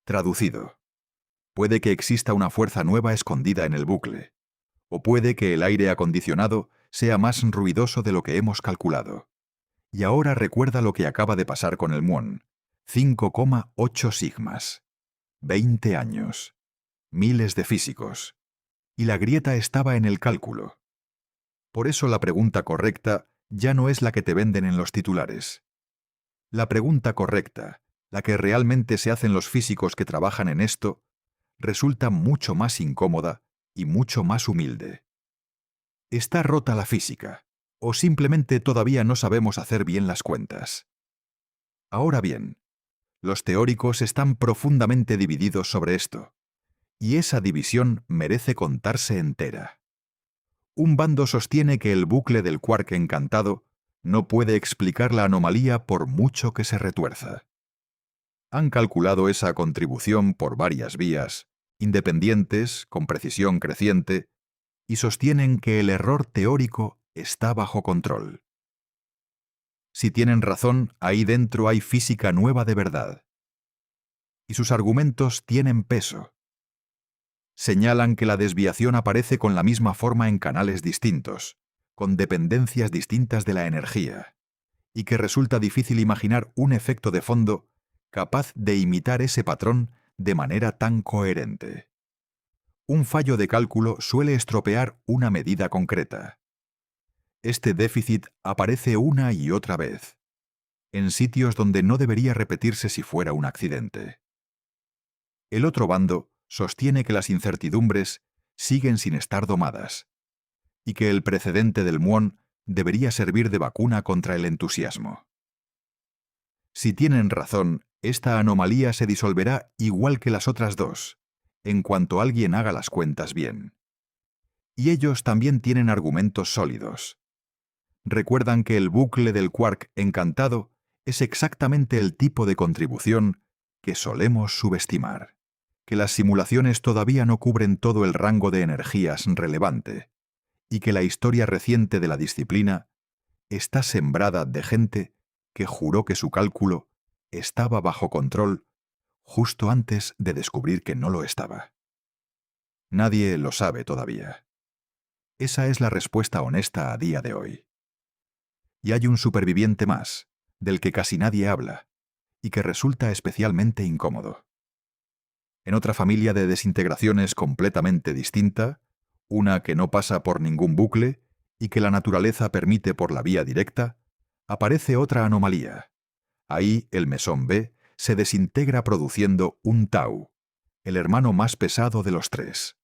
Traducido. Puede que exista una fuerza nueva escondida en el bucle, o puede que el aire acondicionado sea más ruidoso de lo que hemos calculado. Y ahora recuerda lo que acaba de pasar con el muón. 5,8 sigmas. 20 años. Miles de físicos. Y la grieta estaba en el cálculo. Por eso la pregunta correcta ya no es la que te venden en los titulares. La pregunta correcta, la que realmente se hacen los físicos que trabajan en esto, resulta mucho más incómoda y mucho más humilde. ¿Está rota la física? ¿O simplemente todavía no sabemos hacer bien las cuentas? Ahora bien, los teóricos están profundamente divididos sobre esto, y esa división merece contarse entera. Un bando sostiene que el bucle del quark encantado no puede explicar la anomalía por mucho que se retuerza. Han calculado esa contribución por varias vías, independientes, con precisión creciente, y sostienen que el error teórico está bajo control. Si tienen razón, ahí dentro hay física nueva de verdad. Y sus argumentos tienen peso. Señalan que la desviación aparece con la misma forma en canales distintos, con dependencias distintas de la energía, y que resulta difícil imaginar un efecto de fondo capaz de imitar ese patrón de manera tan coherente. Un fallo de cálculo suele estropear una medida concreta. Este déficit aparece una y otra vez, en sitios donde no debería repetirse si fuera un accidente. El otro bando sostiene que las incertidumbres siguen sin estar domadas, y que el precedente del muón debería servir de vacuna contra el entusiasmo. Si tienen razón, esta anomalía se disolverá igual que las otras dos, en cuanto alguien haga las cuentas bien. Y ellos también tienen argumentos sólidos. Recuerdan que el bucle del quark encantado es exactamente el tipo de contribución que solemos subestimar, que las simulaciones todavía no cubren todo el rango de energías relevante, y que la historia reciente de la disciplina está sembrada de gente que juró que su cálculo estaba bajo control justo antes de descubrir que no lo estaba. Nadie lo sabe todavía. Esa es la respuesta honesta a día de hoy. Y hay un superviviente más, del que casi nadie habla, y que resulta especialmente incómodo. En otra familia de desintegraciones completamente distinta, una que no pasa por ningún bucle y que la naturaleza permite por la vía directa, aparece otra anomalía. Ahí el mesón B se desintegra produciendo un tau, el hermano más pesado de los tres.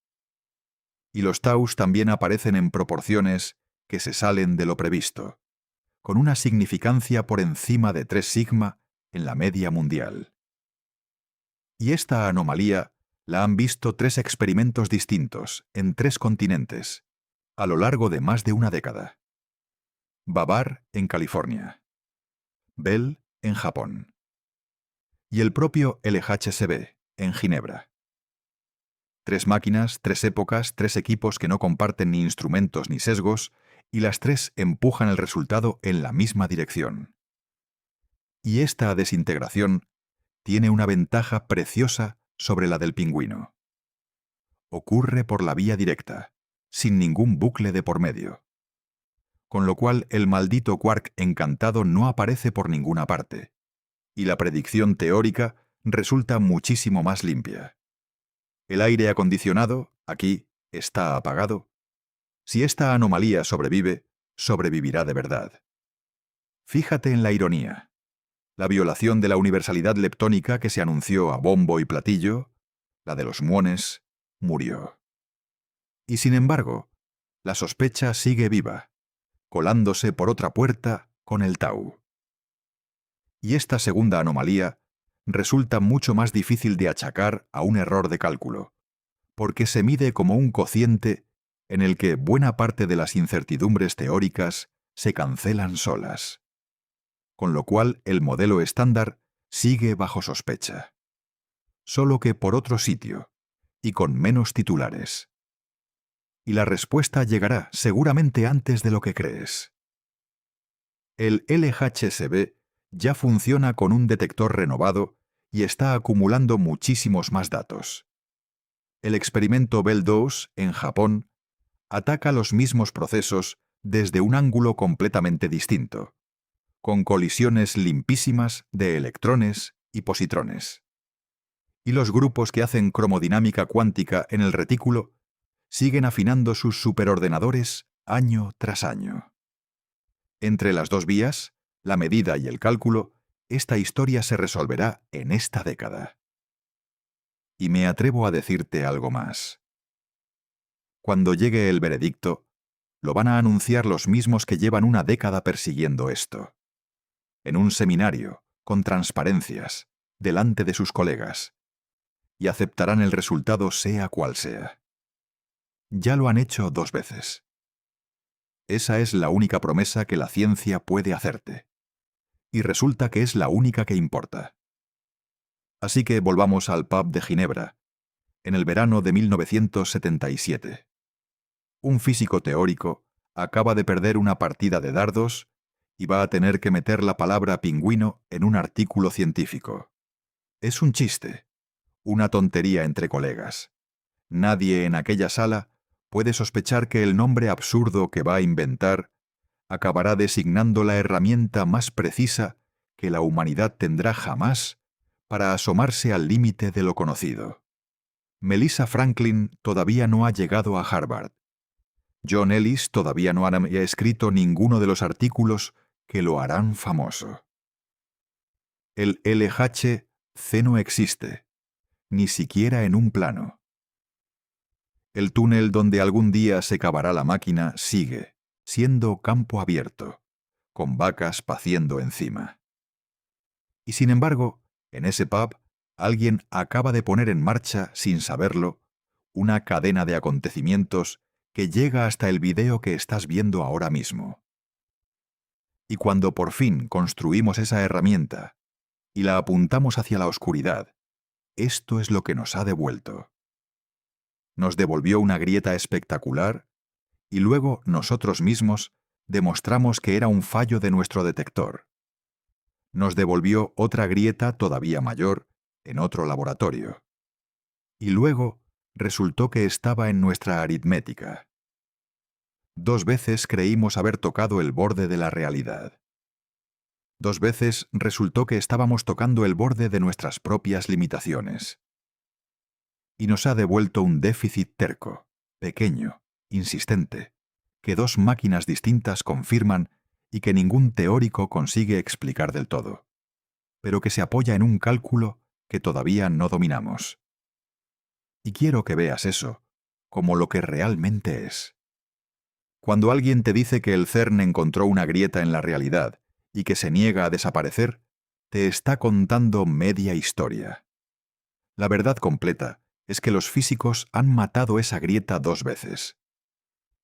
Y los taus también aparecen en proporciones que se salen de lo previsto, con una significancia por encima de 3 sigma en la media mundial. Y esta anomalía la han visto 3 experimentos distintos en 3 continentes, a lo largo de más de una década. Babar, en California. Bell, en Japón. Y el propio LHCb, en Ginebra. 3 máquinas, 3 épocas, 3 equipos que no comparten ni instrumentos ni sesgos, y las 3 empujan el resultado en la misma dirección. Y esta desintegración tiene una ventaja preciosa sobre la del pingüino. Ocurre por la vía directa, sin ningún bucle de por medio. Con lo cual el maldito quark encantado no aparece por ninguna parte, y la predicción teórica resulta muchísimo más limpia. El aire acondicionado, aquí, está apagado. Si esta anomalía sobrevive, sobrevivirá de verdad. Fíjate en la ironía. La violación de la universalidad leptónica que se anunció a bombo y platillo, la de los muones, murió. Y sin embargo, la sospecha sigue viva, colándose por otra puerta con el tau. Y esta segunda anomalía resulta mucho más difícil de achacar a un error de cálculo, porque se mide como un cociente en el que buena parte de las incertidumbres teóricas se cancelan solas, con lo cual el modelo estándar sigue bajo sospecha, solo que por otro sitio y con menos titulares. Y la respuesta llegará seguramente antes de lo que crees. El LHCb ya funciona con un detector renovado y está acumulando muchísimos más datos. El experimento Bell 2, en Japón, ataca los mismos procesos desde un ángulo completamente distinto, con colisiones limpísimas de electrones y positrones. Y los grupos que hacen cromodinámica cuántica en el retículo siguen afinando sus superordenadores año tras año. Entre las dos vías, la medida y el cálculo, esta historia se resolverá en esta década. Y me atrevo a decirte algo más. Cuando llegue el veredicto, lo van a anunciar los mismos que llevan una década persiguiendo esto. En un seminario, con transparencias, delante de sus colegas. Y aceptarán el resultado sea cual sea. Ya lo han hecho 2 veces. Esa es la única promesa que la ciencia puede hacerte. Y resulta que es la única que importa. Así que volvamos al pub de Ginebra, en el verano de 1977. Un físico teórico acaba de perder una partida de dardos y va a tener que meter la palabra pingüino en un artículo científico. Es un chiste, una tontería entre colegas. Nadie en aquella sala puede sospechar que el nombre absurdo que va a inventar acabará designando la herramienta más precisa que la humanidad tendrá jamás para asomarse al límite de lo conocido. Melissa Franklin todavía no ha llegado a Harvard. John Ellis todavía no ha escrito ninguno de los artículos que lo harán famoso. El LHC no existe, ni siquiera en un plano. El túnel donde algún día se cavará la máquina sigue, siendo campo abierto, con vacas paciendo encima. Y sin embargo, en ese pub, alguien acaba de poner en marcha, sin saberlo, una cadena de acontecimientos que llega hasta el video que estás viendo ahora mismo. Y cuando por fin construimos esa herramienta y la apuntamos hacia la oscuridad, esto es lo que nos ha devuelto. Nos devolvió una grieta espectacular y luego nosotros mismos demostramos que era un fallo de nuestro detector. Nos devolvió otra grieta todavía mayor en otro laboratorio. Y luego resultó que estaba en nuestra aritmética. 2 veces creímos haber tocado el borde de la realidad. 2 veces resultó que estábamos tocando el borde de nuestras propias limitaciones. Y nos ha devuelto un déficit terco, pequeño, insistente, que 2 máquinas distintas confirman y que ningún teórico consigue explicar del todo, pero que se apoya en un cálculo que todavía no dominamos. Y quiero que veas eso como lo que realmente es. Cuando alguien te dice que el CERN encontró una grieta en la realidad y que se niega a desaparecer, te está contando media historia. La verdad completa es que los físicos han matado esa grieta 2 veces.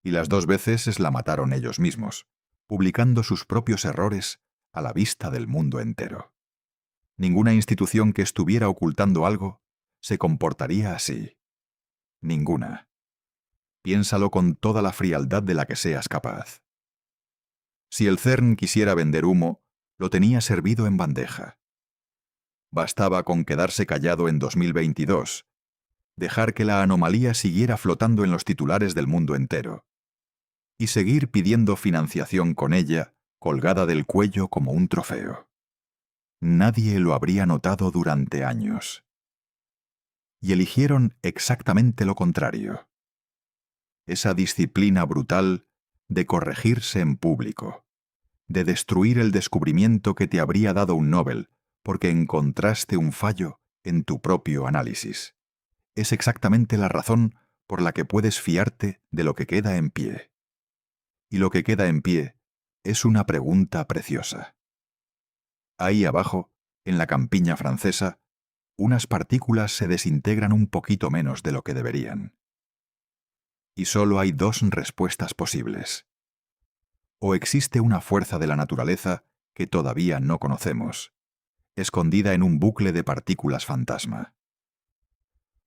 Y las 2 veces la mataron ellos mismos, publicando sus propios errores a la vista del mundo entero. Ninguna institución que estuviera ocultando algo se comportaría así. Ninguna. Piénsalo con toda la frialdad de la que seas capaz. Si el CERN quisiera vender humo, lo tenía servido en bandeja. Bastaba con quedarse callado en 2022, dejar que la anomalía siguiera flotando en los titulares del mundo entero, y seguir pidiendo financiación con ella, colgada del cuello como un trofeo. Nadie lo habría notado durante años. Y eligieron exactamente lo contrario. Esa disciplina brutal de corregirse en público, de destruir el descubrimiento que te habría dado un Nobel porque encontraste un fallo en tu propio análisis. Es exactamente la razón por la que puedes fiarte de lo que queda en pie. Y lo que queda en pie es una pregunta preciosa. Ahí abajo, en la campiña francesa, unas partículas se desintegran un poquito menos de lo que deberían. Y solo hay 2 respuestas posibles. O existe una fuerza de la naturaleza que todavía no conocemos, escondida en un bucle de partículas fantasma.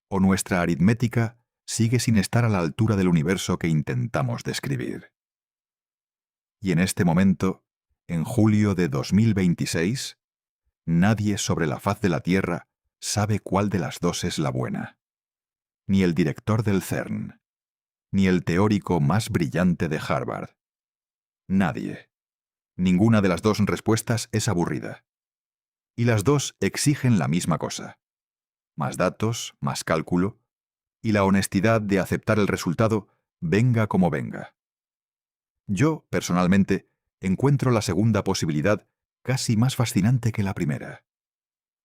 O nuestra aritmética sigue sin estar a la altura del universo que intentamos describir. Y en este momento, en julio de 2026, nadie sobre la faz de la Tierra sabe cuál de las 2 es la buena. Ni el director del CERN, ni el teórico más brillante de Harvard. Nadie. Ninguna de las 2 respuestas es aburrida. Y las 2 exigen la misma cosa. Más datos, más cálculo, y la honestidad de aceptar el resultado, venga como venga. Yo, personalmente, encuentro la segunda posibilidad casi más fascinante que la primera.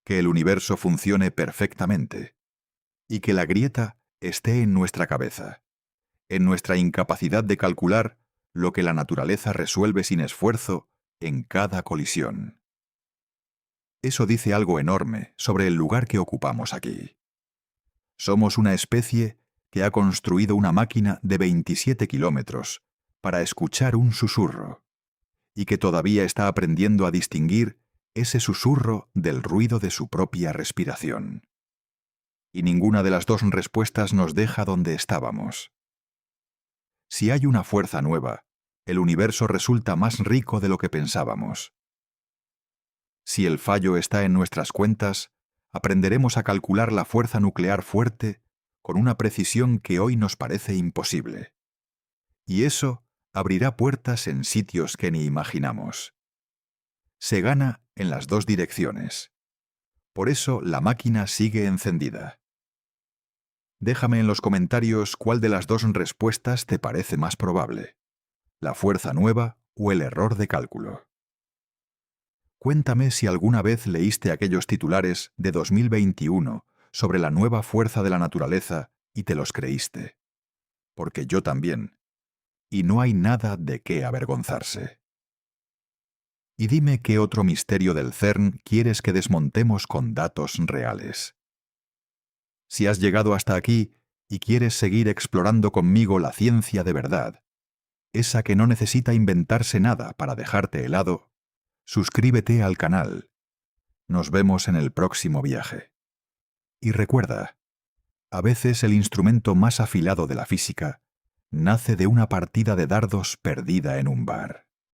Que el universo funcione perfectamente. y que la grieta esté en nuestra cabeza, en nuestra incapacidad de calcular lo que la naturaleza resuelve sin esfuerzo en cada colisión. Eso dice algo enorme sobre el lugar que ocupamos aquí. Somos una especie que ha construido una máquina de 27 kilómetros para escuchar un susurro, y que todavía está aprendiendo a distinguir ese susurro del ruido de su propia respiración. Y ninguna de las dos respuestas nos deja donde estábamos. Si hay una fuerza nueva, el universo resulta más rico de lo que pensábamos. Si el fallo está en nuestras cuentas, aprenderemos a calcular la fuerza nuclear fuerte con una precisión que hoy nos parece imposible. Y eso abrirá puertas en sitios que ni imaginamos. Se gana en las dos direcciones. Por eso la máquina sigue encendida. Déjame en los comentarios cuál de las dos respuestas te parece más probable: la fuerza nueva o el error de cálculo. Cuéntame si alguna vez leíste aquellos titulares de 2021 sobre la nueva fuerza de la naturaleza y te los creíste. Porque yo también. Y no hay nada de qué avergonzarse. Y dime qué otro misterio del CERN quieres que desmontemos con datos reales. Si has llegado hasta aquí y quieres seguir explorando conmigo la ciencia de verdad, esa que no necesita inventarse nada para dejarte helado, suscríbete al canal. Nos vemos en el próximo viaje. Y recuerda, a veces el instrumento más afilado de la física nace de una partida de dardos perdida en un bar.